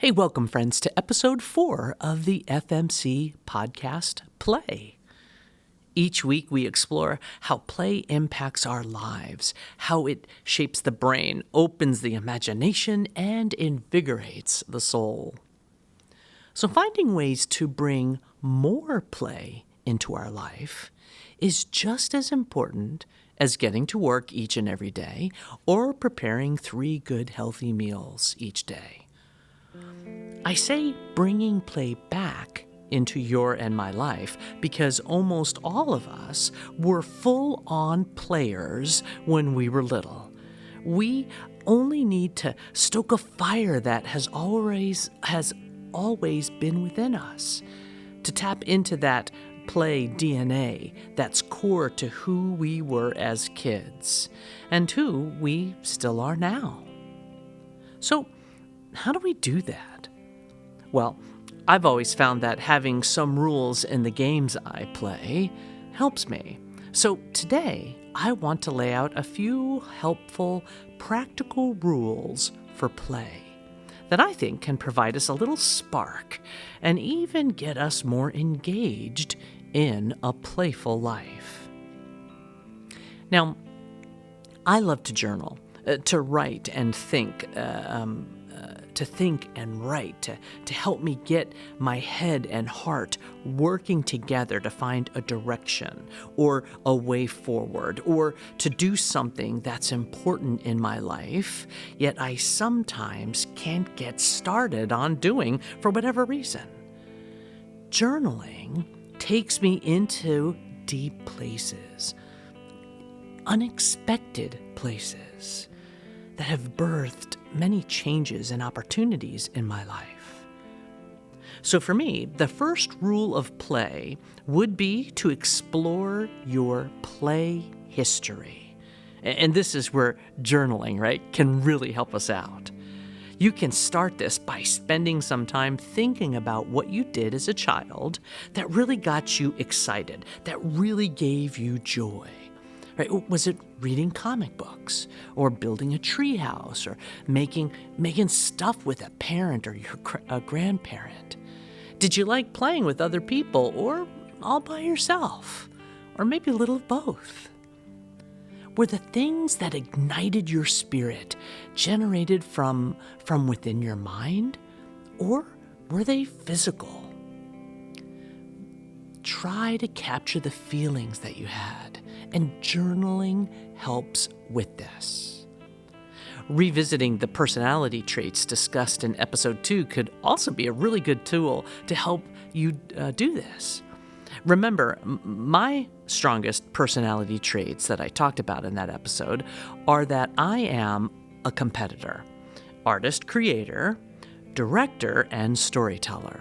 Hey, welcome, friends, to episode 4 of the FMC podcast Play. Each week we explore how play impacts our lives, how it shapes the brain, opens the imagination, and invigorates the soul. So finding ways to bring more play into our life is just as important as getting to work each and every day or preparing 3 good healthy meals each day. I say bringing play back into your and my life because almost all of us were full-on players when we were little. We only need to stoke a fire that has always been within us, to tap into that play DNA that's core to who we were as kids and who we still are now. So, how do we do that? Well, I've always found that having some rules in the games I play helps me. So today, I want to lay out a few helpful, practical rules for play that I think can provide us a little spark and even get us more engaged in a playful life. Now, I love to journal, to write and think, to think and write, to help me get my head and heart working together to find a direction or a way forward, or to do something that's important in my life, yet I sometimes can't get started on doing for whatever reason. Journaling takes me into deep places, unexpected places that have birthed many changes and opportunities in my life. So for me, the first rule of play would be to explore your play history. And this is where journaling, right, can really help us out. You can start this by spending some time thinking about what you did as a child that really got you excited, that really gave you joy. Right? Was it reading comic books, or building a treehouse, or making stuff with a parent or a grandparent? Did you like playing with other people, or all by yourself, or maybe a little of both? Were the things that ignited your spirit generated from within your mind, or were they physical? Try to capture the feelings that you had, and journaling helps with this. Revisiting the personality traits discussed in episode 2 could also be a really good tool to help you do this. Remember, my strongest personality traits that I talked about in that episode are that I am a competitor, artist, creator, director, and storyteller.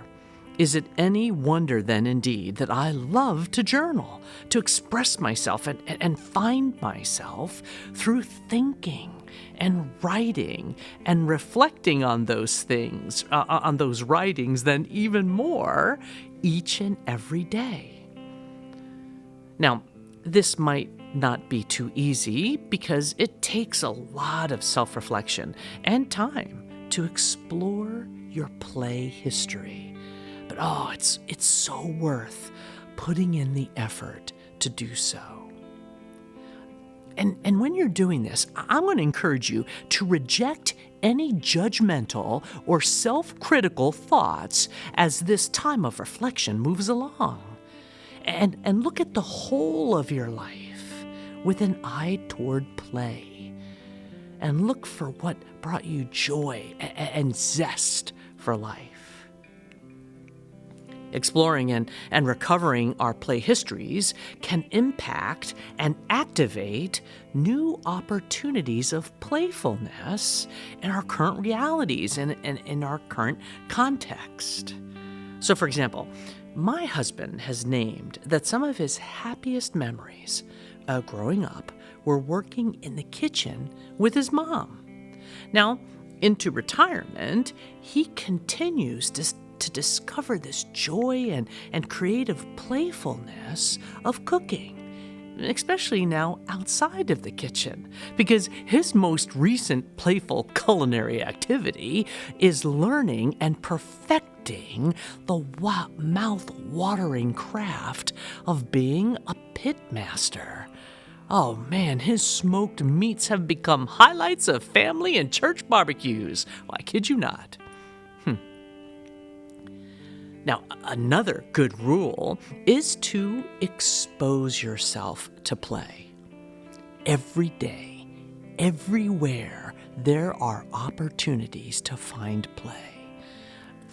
Is it any wonder then indeed that I love to journal, to express myself and find myself through thinking and writing and reflecting on those things, on those writings, then even more each and every day. Now, this might not be too easy because it takes a lot of self-reflection and time to explore your play history. But it's so worth putting in the effort to do so. And when you're doing this, I'm going to encourage you to reject any judgmental or self-critical thoughts as this time of reflection moves along. And look at the whole of your life with an eye toward play. And look for what brought you joy and zest for life. Exploring and recovering our play histories can impact and activate new opportunities of playfulness in our current realities and in our current context. So, for example, my husband has named that some of his happiest memories growing up were working in the kitchen with his mom. Now, into retirement, he continues to discover this joy and creative playfulness of cooking especially now outside of the kitchen, because his most recent playful culinary activity is learning and perfecting the mouth-watering craft of being a pitmaster. Oh man, his smoked meats have become highlights of family and church barbecues. Well, I kid you not. Now, another good rule is to expose yourself to play. Every day, everywhere, there are opportunities to find play.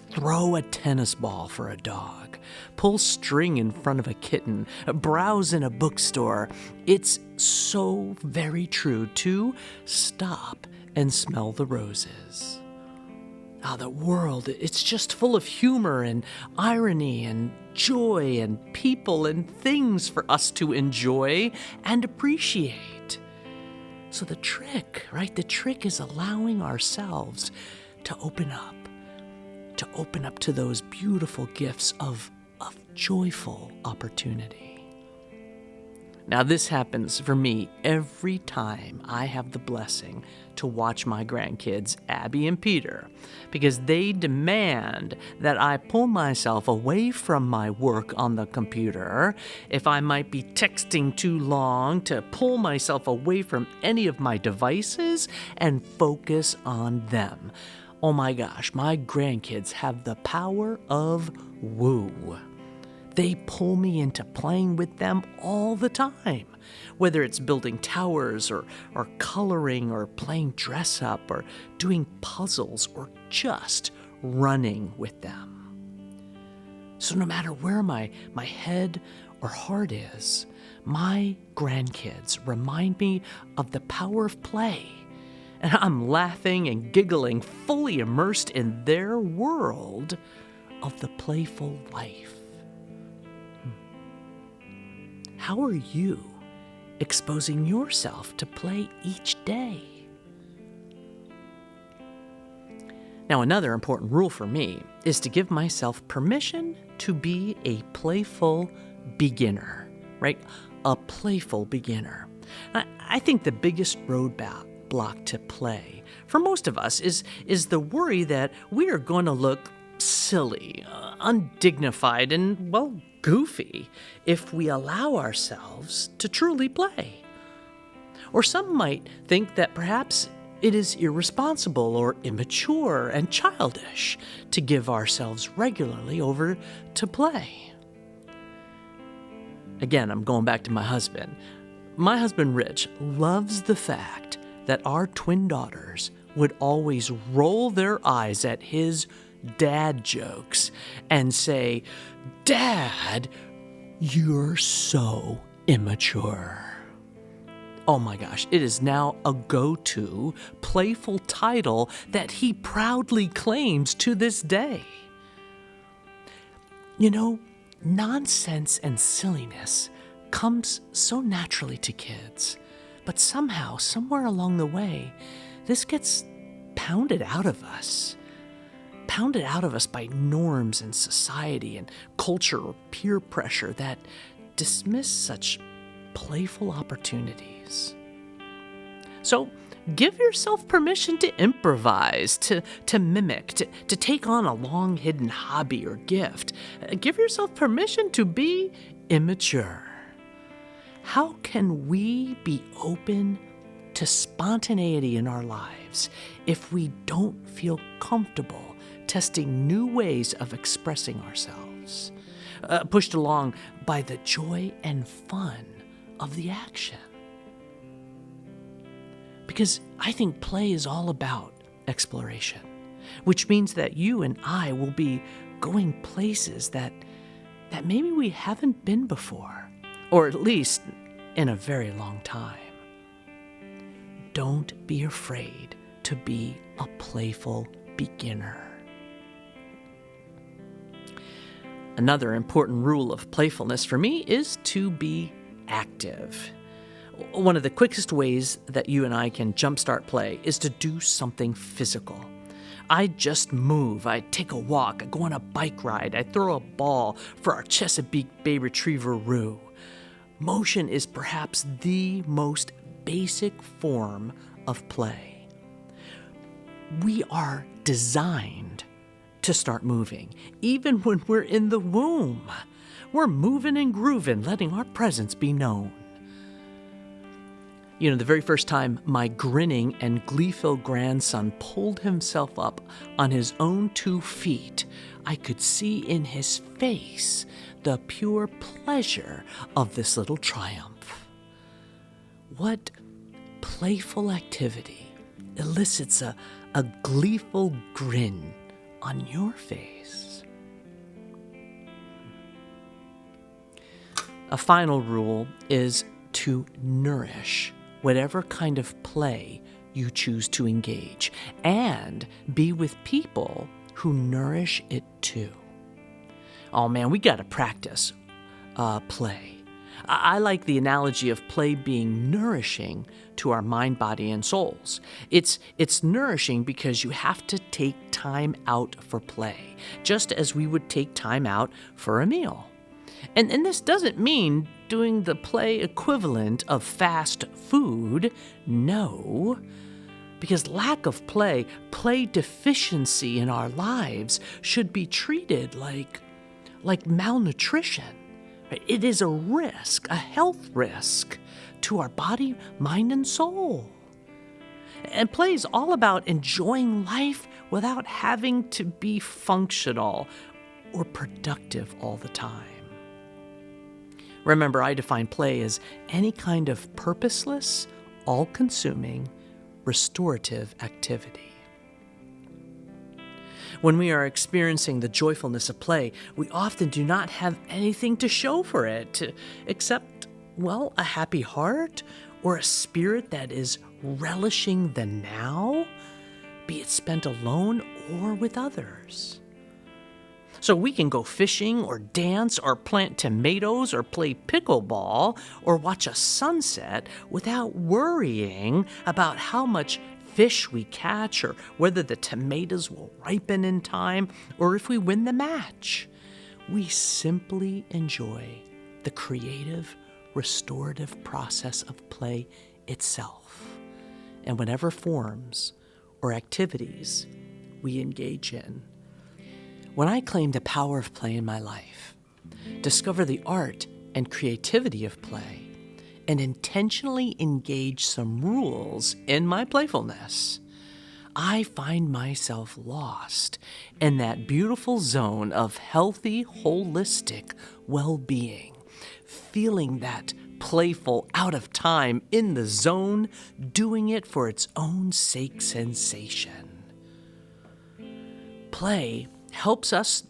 Throw a tennis ball for a dog, pull string in front of a kitten, browse in a bookstore. It's so very true to stop and smell the roses. The world, it's just full of humor and irony and joy and people and things for us to enjoy and appreciate. So the trick, right? The trick is allowing ourselves to open up to those beautiful gifts of joyful opportunity. Now, this happens for me every time I have the blessing to watch my grandkids, Abby and Peter, because they demand that I pull myself away from my work on the computer. If I might be texting too long, to pull myself away from any of my devices and focus on them. Oh my gosh, my grandkids have the power of woo. They pull me into playing with them all the time, whether it's building towers or coloring or playing dress up or doing puzzles or just running with them. So no matter where my head or heart is, my grandkids remind me of the power of play, and I'm laughing and giggling, fully immersed in their world of the playful life. How are you exposing yourself to play each day? Now, another important rule for me is to give myself permission to be a playful beginner, right? A playful beginner. I think the biggest roadblock to play for most of us is the worry that we are going to look silly, undignified, and, well, goofy if we allow ourselves to truly play. Or some might think that perhaps it is irresponsible or immature and childish to give ourselves regularly over to play. Again, I'm going back to my husband. My husband, Rich, loves the fact that our twin daughters would always roll their eyes at his dad jokes and say, "Dad, you're so immature." Oh my gosh, it is now a go-to playful title that he proudly claims to this day. You know, nonsense and silliness comes so naturally to kids, but somehow, somewhere along the way, this gets pounded out of us by norms and society and culture or peer pressure that dismiss such playful opportunities. So give yourself permission to improvise, to mimic, to take on a long hidden hobby or gift. Give yourself permission to be immature. How can we be open to spontaneity in our lives if we don't feel comfortable testing new ways of expressing ourselves, pushed along by the joy and fun of the action? Because I think play is all about exploration, which means that you and I will be going places that maybe we haven't been before, or at least in a very long time. Don't be afraid to be a playful beginner. Another important rule of playfulness for me is to be active. One of the quickest ways that you and I can jumpstart play is to do something physical. I just move, I take a walk, I go on a bike ride, I throw a ball for our Chesapeake Bay Retriever Roo. Motion is perhaps the most basic form of play. We are designed to start moving, even when we're in the womb. We're moving and grooving, letting our presence be known. You know, the very first time my grinning and glee-filled grandson pulled himself up on his own 2 feet, I could see in his face the pure pleasure of this little triumph. What playful activity elicits a gleeful grin on your face? A final rule is to nourish whatever kind of play you choose to engage, and be with people who nourish it too. Oh man, we gotta practice play. I like the analogy of play being nourishing to our mind, body, and souls. It's nourishing because you have to take time out for play, just as we would take time out for a meal. And this doesn't mean doing the play equivalent of fast food. No, because lack of play deficiency in our lives should be treated like malnutrition. It is a risk, a health risk to our body, mind, and soul. And play is all about enjoying life without having to be functional or productive all the time. Remember, I define play as any kind of purposeless, all-consuming, restorative activity. When we are experiencing the joyfulness of play, we often do not have anything to show for it, except, well, a happy heart or a spirit that is relishing the now, be it spent alone or with others. So we can go fishing or dance or plant tomatoes or play pickleball or watch a sunset without worrying about how much fish we catch or whether the tomatoes will ripen in time or if we win the match. We simply enjoy the creative, restorative process of play itself and whatever forms or activities we engage in. When I claim the power of play in my life, discover the art and creativity of play, and intentionally engage some rules in my playfulness, I find myself lost in that beautiful zone of healthy, holistic well-being, feeling that playful, out of time, in the zone, doing it for its own sake sensation. Play helps us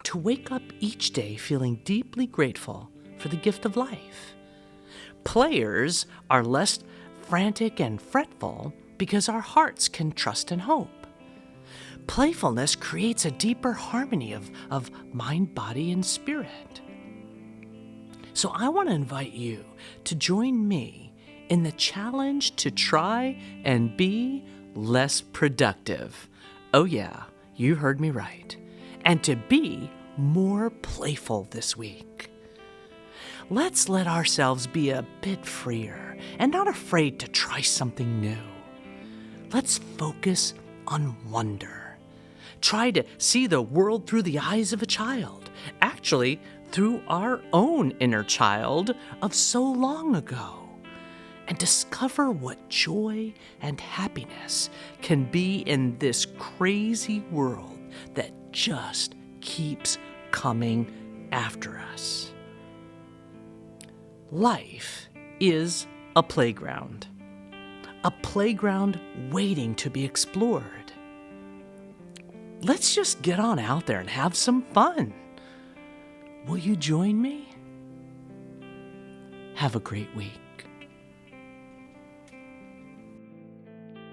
to wake up each day feeling deeply grateful for the gift of life. Players are less frantic and fretful because our hearts can trust and hope. Playfulness creates a deeper harmony of mind, body, and spirit. So I want to invite you to join me in the challenge to try and be less productive. Oh yeah, you heard me right. And to be more playful this week. Let's let ourselves be a bit freer and not afraid to try something new. Let's focus on wonder. Try to see the world through the eyes of a child, actually through our own inner child of so long ago, and discover what joy and happiness can be in this crazy world that just keeps coming after us. Life is a playground waiting to be explored. Let's just get on out there and have some fun. Will you join me? Have a great week.